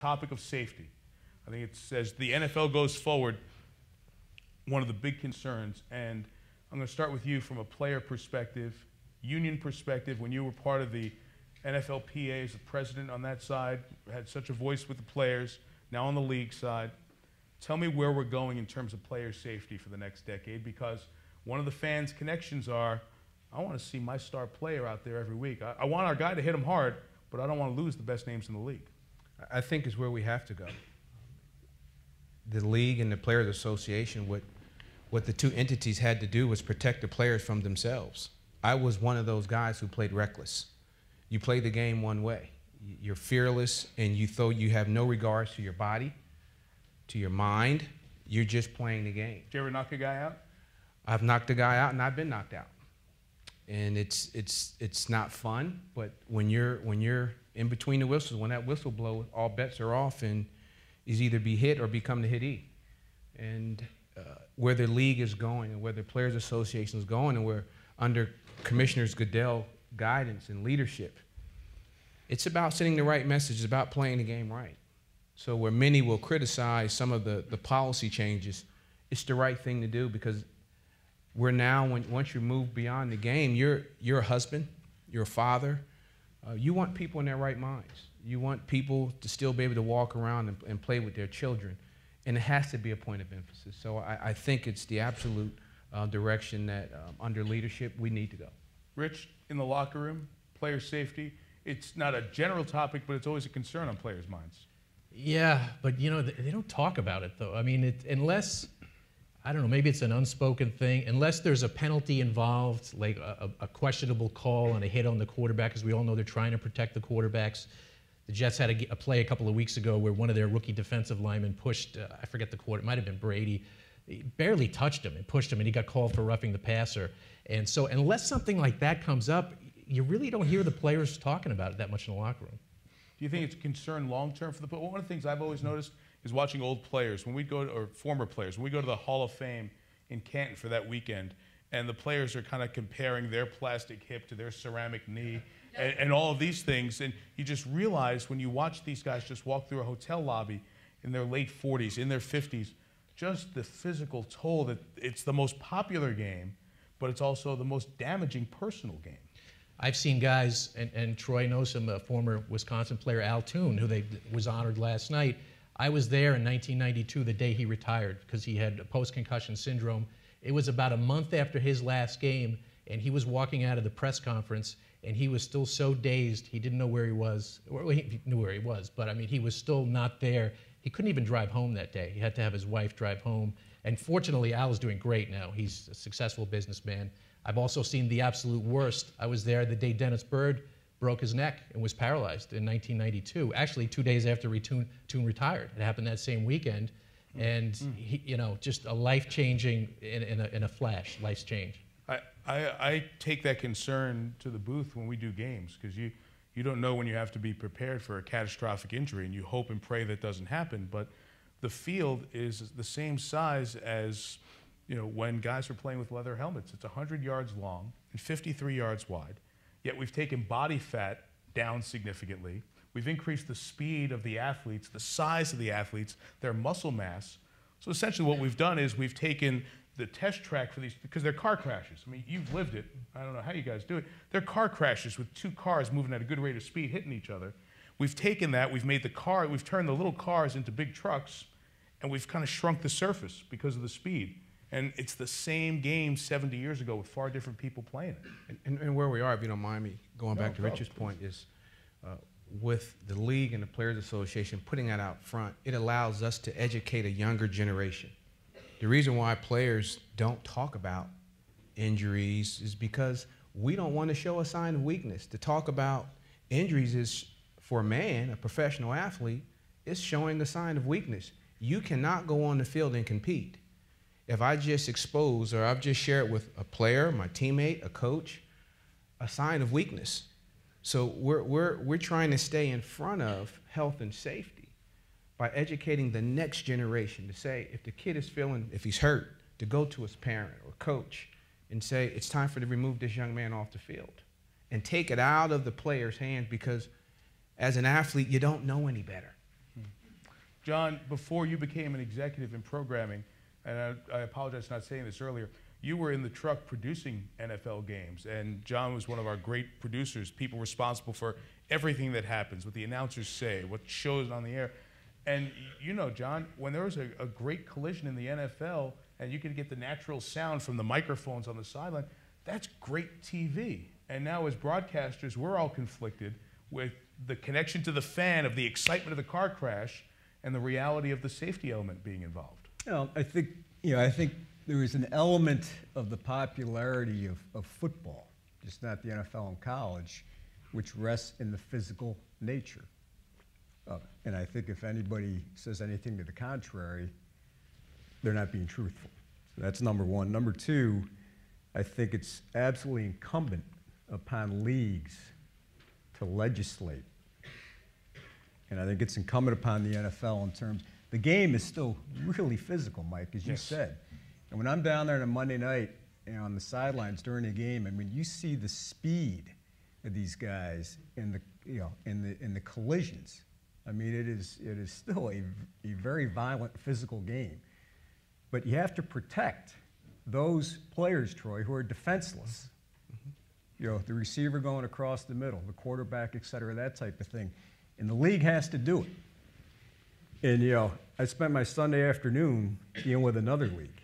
topic of safety. I think it says the NFL goes forward, one of the big concerns, and I'm going to start with you from a player perspective, union perspective. When you were part of the NFLPA as the president on that side, had such a voice with the players, now on the league side, tell me where we're going in terms of player safety for the next decade, because one of the fans' connections are, I want to see my star player out there every week. I want our guy to hit him hard, but I don't want to lose the best names in the league. I think is where we have to go. The league and the Players Association, what the two entities had to do was protect the players from themselves. I was one of those guys who played reckless. You play the game one way. You're fearless, and you have no regards to your body, to your mind. You're just playing the game. Did you ever knock a guy out? I've knocked a guy out, and I've been knocked out. And it's not fun, but when you're in between the whistles, when that whistle blows, all bets are off, and is either be hit or become the hitee. And where the league is going, and where the Players Association is going, and where under Commissioners Goodell guidance and leadership, it's about sending the right message. It's about playing the game right. So where many will criticize some of the policy changes, it's the right thing to do, because we're now, once you move beyond the game, you're a husband, you're a father. You want people in their right minds. You want people to still be able to walk around and play with their children. And it has to be a point of emphasis. So I think it's the absolute direction that under leadership we need to go. Rich, in the locker room, player safety, it's not a general topic, but it's always a concern on players' minds. Yeah, but you know, they don't talk about it though. I mean, unless, I don't know, maybe it's an unspoken thing, unless there's a penalty involved, like a questionable call and a hit on the quarterback, because we all know they're trying to protect the quarterbacks. The Jets had a play a couple of weeks ago where one of their rookie defensive linemen pushed, I forget the quarter, it might have been Brady, he barely touched him and pushed him, and he got called for roughing the passer. And so unless something like that comes up, you really don't hear the players talking about it that much in the locker room. Do you think it's a concern long-term for the players? One of the things I've always noticed is watching old players, when we go to, or former players, when we go to the Hall of Fame in Canton for that weekend, and the players are kind of comparing their plastic hip to their ceramic knee, and all of these things, and you just realize when you watch these guys just walk through a hotel lobby in their late 40s, in their 50s, just the physical toll that it's the most popular game, but it's also the most damaging personal game. I've seen guys, and Troy knows him, a former Wisconsin player, Al Toon, who was honored last night. I was there in 1992, the day he retired, because he had post-concussion syndrome. It was about a month after his last game, and he was walking out of the press conference, and he was still so dazed, he didn't know where he was. Well, he knew where he was, but I mean, he was still not there. He couldn't even drive home that day. He had to have his wife drive home. And fortunately, Al is doing great now. He's a successful businessman. I've also seen the absolute worst. I was there the day Dennis Byrd broke his neck and was paralyzed in 1992, actually 2 days after Toon retired. It happened that same weekend. And, he, you know, just a life-changing, in a flash, life's change. I take that concern to the booth when we do games, because you don't know when you have to be prepared for a catastrophic injury, and you hope and pray that doesn't happen. But the field is the same size as, you know, when guys are playing with leather helmets. It's 100 yards long and 53 yards wide. Yet we've taken body fat down significantly. We've increased the speed of the athletes, the size of the athletes, their muscle mass. So essentially what we've done is we've taken the test track for these, because they're car crashes. I mean, you've lived it. I don't know how you guys do it. They're car crashes with two cars moving at a good rate of speed, hitting each other. We've taken that, we've turned the little cars into big trucks, and we've kind of shrunk the surface because of the speed. And it's the same game 70 years ago with far different people playing it. And where we are, if you don't mind me going back to Rich's point, is with the league and the Players Association putting that out front, it allows us to educate a younger generation. The reason why players don't talk about injuries is because we don't want to show a sign of weakness. To talk about injuries is, for a man, a professional athlete, it's showing a sign of weakness. You cannot go on the field and compete if I just expose, or I've just shared with a player, my teammate, a coach, a sign of weakness. So we're trying to stay in front of health and safety by educating the next generation to say, if the kid is feeling, if he's hurt, to go to his parent or coach and say, it's time for to remove this young man off the field and take it out of the player's hands, because as an athlete, you don't know any better. John, before you became an executive in programming, and I apologize for not saying this earlier, you were in the truck producing NFL games, and John was one of our great producers, people responsible for everything that happens, what the announcers say, what shows on the air. And you know, John, when there was a great collision in the NFL, and you could get the natural sound from the microphones on the sideline, that's great TV. And now as broadcasters, we're all conflicted with the connection to the fan of the excitement of the car crash and the reality of the safety element being involved. Well, I think there is an element of the popularity of football, just not the NFL and college, which rests in the physical nature of it. And I think if anybody says anything to the contrary, they're not being truthful. So that's number one. Number two, I think it's absolutely incumbent upon leagues to legislate. And I think it's incumbent upon the NFL in terms, the game is still really physical, Mike, as you said. And when I'm down there on a Monday night, on the sidelines during the game, and when you see the speed of these guys in the collisions, I mean, it is still a very violent physical game. But you have to protect those players, Troy, who are defenseless. The receiver going across the middle, the quarterback, et cetera, that type of thing. And the league has to do it. And, I spent my Sunday afternoon dealing with another league.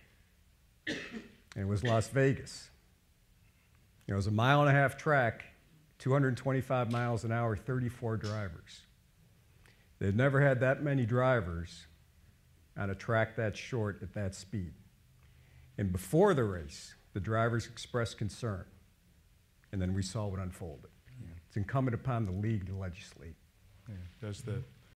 And it was Las Vegas. It was a 1.5 mile track, 225 miles an hour, 34 drivers. They'd never had that many drivers on a track that short at that speed. And before the race, the drivers expressed concern. And then we saw what unfolded. Yeah. It's incumbent upon the league to legislate. Yeah. Does the